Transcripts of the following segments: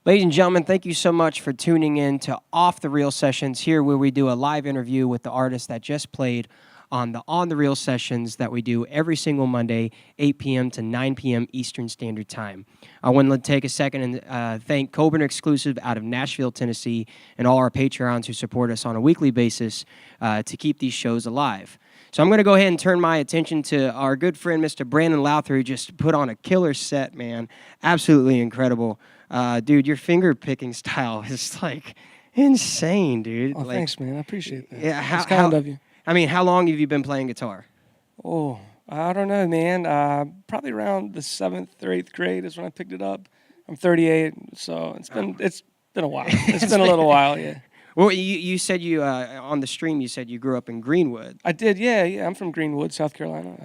Ladies and gentlemen, thank you so much for tuning in to Off the Reel Sessions, here where we do a live interview with the artist that just played on the Reel sessions that we do every single Monday, 8 p.m. to 9 p.m. Eastern Standard Time. I want to take a second and thank Coburn Exclusive out of Nashville, Tennessee, and all our Patreons who support us on a weekly basis to keep these shows alive. So I'm going to go ahead and turn my attention to our good friend, Mr. Branhan Lowther, who just put on a killer set, man. Absolutely incredible. Dude, your finger picking style is like insane, dude. Oh, like, thanks, man. I appreciate that. Yeah, It's kind of you. I mean, how long have you been playing guitar? Oh, I don't know, man. Probably around the 7th or 8th grade is when I picked it up. I'm 38, so it's been a while. It's been a little while, yeah. Well, you said you on the stream you said you grew up in Greenwood. I did, yeah. I'm from Greenwood, South Carolina.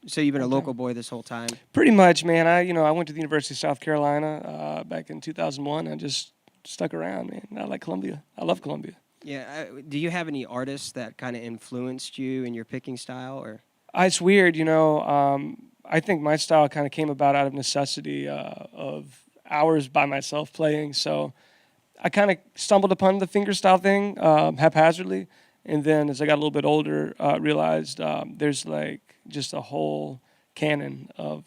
So you've been a local boy this whole time? Pretty much, man. I went to the University of South Carolina back in 2001. I just stuck around, man. I like Columbia. I love Columbia. Yeah. Do you have any artists that kind of influenced you in your picking style, or? It's weird, I think my style kind of came about out of necessity of hours by myself playing. So I kind of stumbled upon the fingerstyle thing haphazardly, and then as I got a little bit older, realized there's like just a whole canon of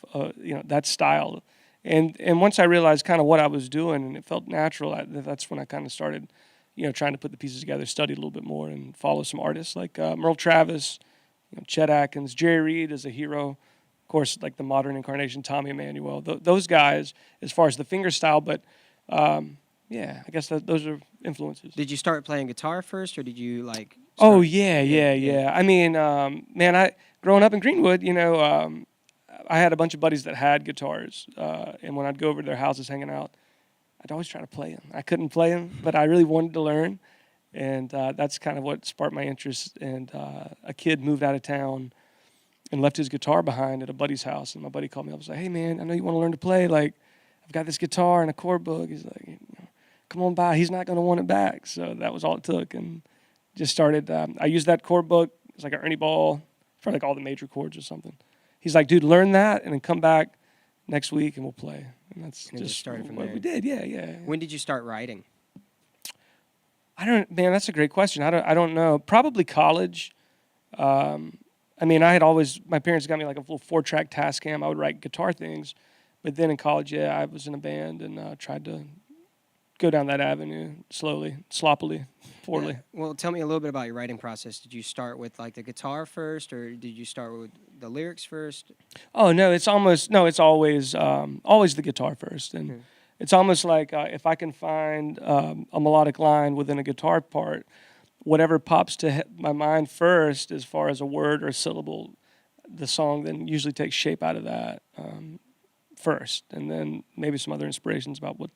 that style. And once I realized kind of what I was doing, and it felt natural, that's when I kind of started, trying to put the pieces together, study a little bit more, and follow some artists like Merle Travis, Chet Atkins, Jerry Reed is a hero. Of course, like the modern incarnation, Tommy Emmanuel. Those guys, as far as the finger style, but yeah, I guess those are influences. Did you start playing guitar first, or did you like? Oh yeah. I mean, man, growing up in Greenwood, I had a bunch of buddies that had guitars, and when I'd go over to their houses hanging out, I'd always try to play them. I couldn't play them, but I really wanted to learn, and that's kind of what sparked my interest. And a kid moved out of town and left his guitar behind at a buddy's house, and my buddy called me up and was like, "Hey man, I know you want to learn to play. Like, I've got this guitar and a chord book." He's like, "Come on by. He's not going to want it back." So that was all it took, and just started. I used that chord book. It's like an Ernie Ball for like all the major chords or something. He's like, "Dude, learn that, and then come back next week, and we'll play." And that's just started from what there. we did. Yeah. When did you start writing? Man, that's a great question. I don't know. Probably college. I mean, my parents got me like a little 4-track Tascam. I would write guitar things, but then in college, I was in a band and tried to go down that avenue slowly, sloppily, poorly. Yeah. Well, tell me a little bit about your writing process. Did you start with like the guitar first, or did you start with the lyrics first? Oh no, it's always the guitar first, and it's almost like if I can find a melodic line within a guitar part, whatever pops to my mind first, as far as a word or a syllable, the song then usually takes shape out of that first, and then maybe some other inspirations about what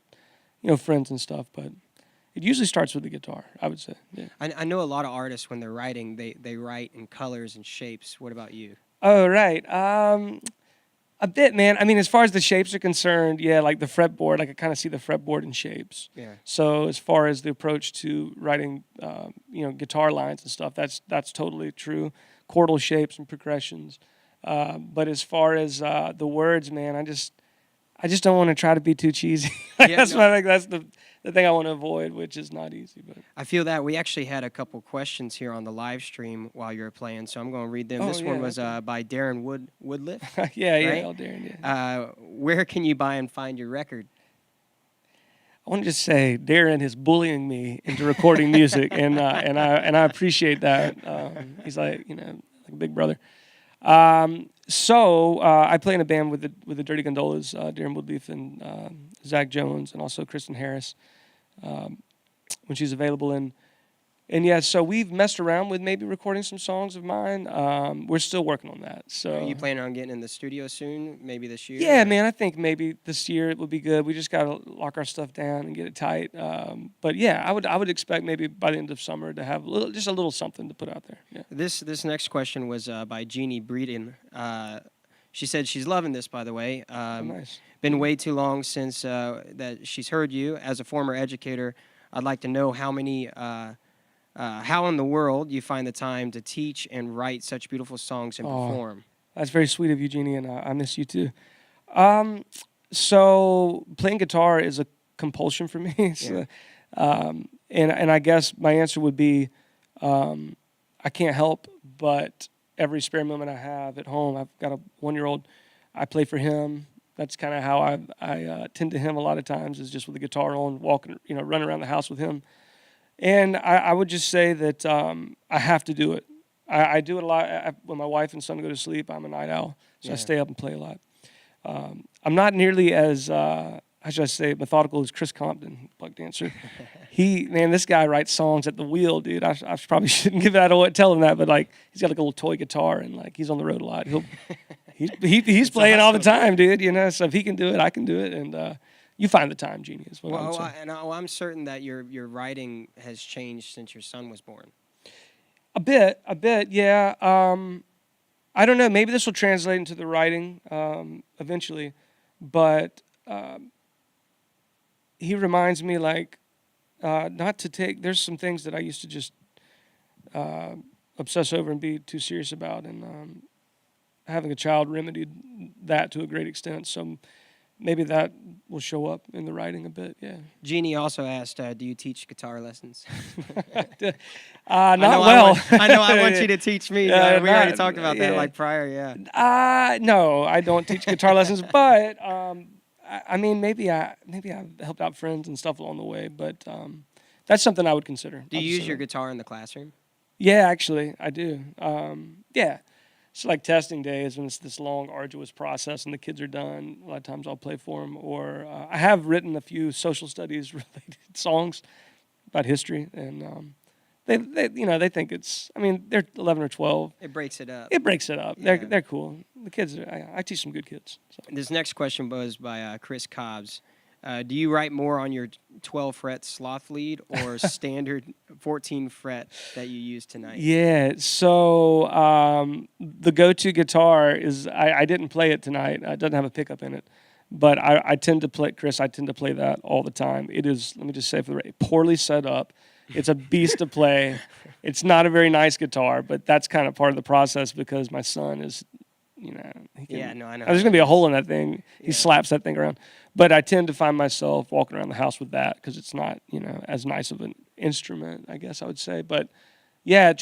friends and stuff, but it usually starts with the guitar, I would say. Yeah. I know a lot of artists, when they're writing, they write in colors and shapes. What about you? Oh, right. A bit, man. I mean, as far as the shapes are concerned, yeah, like the fretboard, I could kind of see the fretboard in shapes. Yeah. So as far as the approach to writing, guitar lines and stuff, that's totally true. Chordal shapes and progressions. But as far as the words, man, I just don't want to try to be too cheesy. That's the thing I want to avoid, which is not easy. But I feel that we actually had a couple questions here on the live stream while you were playing, so I'm going to read them. This one was by Darren Woodliff. Yeah, right? Darren. Yeah. Where can you buy and find your record? I want to just say Darren is bullying me into recording music, and I appreciate that. He's like like a big brother. So I play in a band with the Dirty Gondolas, Darren Woodleaf and Zach Jones, and also Kristen Harris when she's available. And yeah, so we've messed around with maybe recording some songs of mine. We're still working on that. So are you planning on getting in the studio soon? Maybe this year? Yeah, man. I think maybe this year it would be good. We just got to lock our stuff down and get it tight. But yeah, I would expect maybe by the end of summer to have just a little something to put out there. Yeah. This next question was by Jeannie Breeden. She said she's loving this, by the way. Nice. Been way too long since that she's heard you. As a former educator, I'd like to know how in the world you find the time to teach and write such beautiful songs and perform. That's very sweet of you, Jeannie, and I miss you too. So playing guitar is a compulsion for me. So, and I guess my answer would be, I can't help but every spare moment I have at home. I've got a 1-year-old. I play for him. That's kind of how I tend to him a lot of times, is just with the guitar on, walking, running around the house with him. And I would just say that I have to do it. I do it a lot. When my wife and son go to sleep, I'm a night owl, so I stay up and play a lot. I'm not nearly as, how should I say, methodical as Chris Compton, Buck Dancer. This guy writes songs at the wheel, dude. I probably shouldn't tell him that, but like, he's got like a little toy guitar, and like, he's on the road a lot. He's playing all the time, dude. So if he can do it, I can do it, and you find the time, Jeannie, is what I would say. I'm certain that your writing has changed since your son was born. A bit, yeah. I don't know. Maybe this will translate into the writing eventually, but he reminds me, like, not to take. There's some things that I used to just obsess over and be too serious about, and having a child remedied that to a great extent. So maybe that will show up in the writing a bit. Yeah. Jeannie also asked, "Do you teach guitar lessons?" Not well. I know. I want you to teach me. We already talked about that like prior. Yeah. No, I don't teach guitar lessons, but I mean, maybe I've helped out friends and stuff along the way. But that's something I would consider. Do you use your guitar in the classroom? Yeah, actually, I do. Yeah. So like testing days, when it's this long, arduous process and the kids are done, a lot of times I'll play for them. Or I have written a few social studies related songs about history, and they think it's. I mean, they're 11 or 12. It breaks it up. Yeah. They're cool. The kids. I teach some good kids. So. This next question was by Chris Cobbs. Do you write more on your 12-fret sloth lead or standard 14-fret that you use tonight? Yeah, so the go-to guitar is, I didn't play it tonight. It doesn't have a pickup in it. But I tend to play that all the time. It is, let me just say, poorly set up. It's a beast to play. It's not a very nice guitar, but that's kind of part of the process because my son is, I know. There's going to be a hole in that thing. He slaps that thing around. But I tend to find myself walking around the house with that because it's not, as nice of an instrument, I guess I would say. But yeah,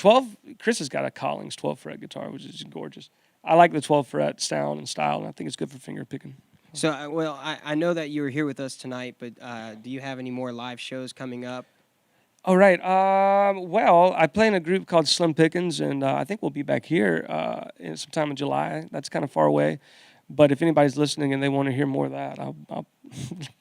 Chris has got a Collings 12-fret guitar, which is gorgeous. I like the 12-fret sound and style, and I think it's good for finger picking. So, I know that you were here with us tonight, but do you have any more live shows coming up? All right. Well, I play in a group called Slim Pickens, and I think we'll be back here sometime in July. That's kind of far away. But if anybody's listening and they want to hear more of that, I'll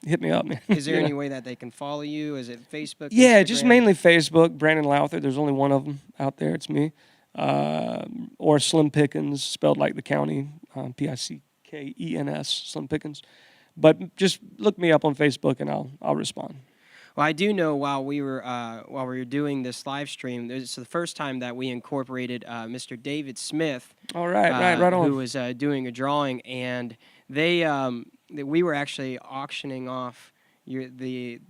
hit me up, man. Is there any way that they can follow you? Is it Facebook? Yeah, Instagram? just mainly Facebook. Branhan Lowther. There's only one of them out there. It's me. Or Slim Pickens, spelled like the county, Pickens, Slim Pickens. But just look me up on Facebook and I'll respond. Well, I do know while we were doing this live stream, it's the first time that we incorporated Mr. David Smith. All right, right on. Who was doing a drawing, and we were actually auctioning off the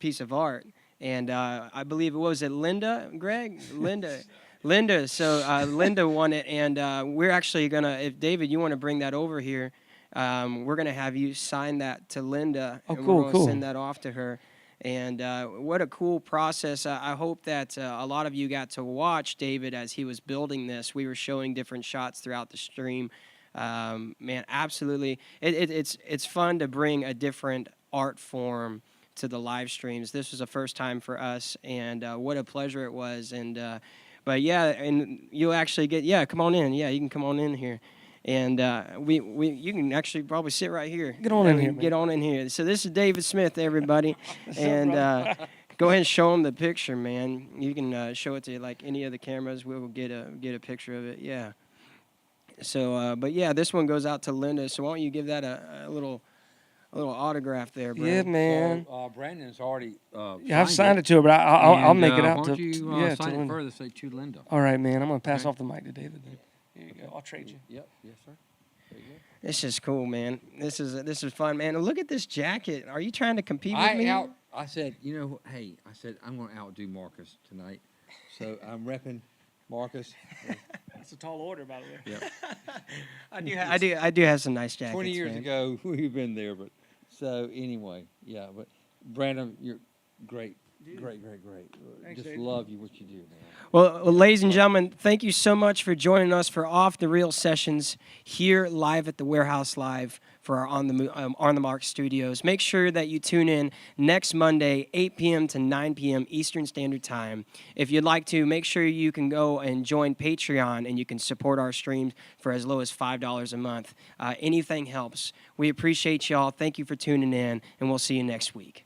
piece of art, and I believe it was Linda, Greg, Linda. So Linda won it, and we're actually gonna. If David, you want to bring that over here, we're gonna have you sign that to Linda. Oh, and cool, we're gonna cool. send that off to her. And what a cool process. I hope that a lot of you got to watch David as he was building this. We were showing different shots throughout the stream. Man, absolutely. It's fun to bring a different art form to the live streams. This was a first time for us, and what a pleasure it was. And but yeah, and you'll actually come on in. Yeah, you can come on in here. And you can actually probably sit right here. Get on in here, man. Get on in here. So this is David Smith, everybody. And go ahead and show them the picture, man. You can show it to like any of the cameras. We will get a picture of it. Yeah. So, but yeah, this one goes out to Linda. So why don't you give that a little autograph there, Brandon? Yeah, man. So, Brandon's already I've signed it to her, but I'll make it out why to don't you to sign it Linda. further, say to Linda. All right, man. I'm gonna pass off the mic to David. Here you go. I'll trade you. Yep. Yes, sir. There you go. This is cool, man. This is fun, man. Look at this jacket. Are you trying to compete with me? I said, I'm going to outdo Marcus tonight. So I'm repping Marcus. That's a tall order, by the way. I do have some nice jackets. 20 years man. ago, we've been there, but so anyway, yeah. But Brandon, you're great. Great. Thanks, Just Dave. love you, what you do, man. Well, ladies and gentlemen, thank you so much for joining us for Off the Reel sessions here live at the Warehouse Live for our On the Mark studios. Make sure that you tune in next Monday, 8 p.m. to 9 p.m. Eastern Standard Time. If you'd like to, make sure you can go and join Patreon, and you can support our streams for as low as $5 a month. Anything helps. We appreciate y'all. Thank you for tuning in, and we'll see you next week.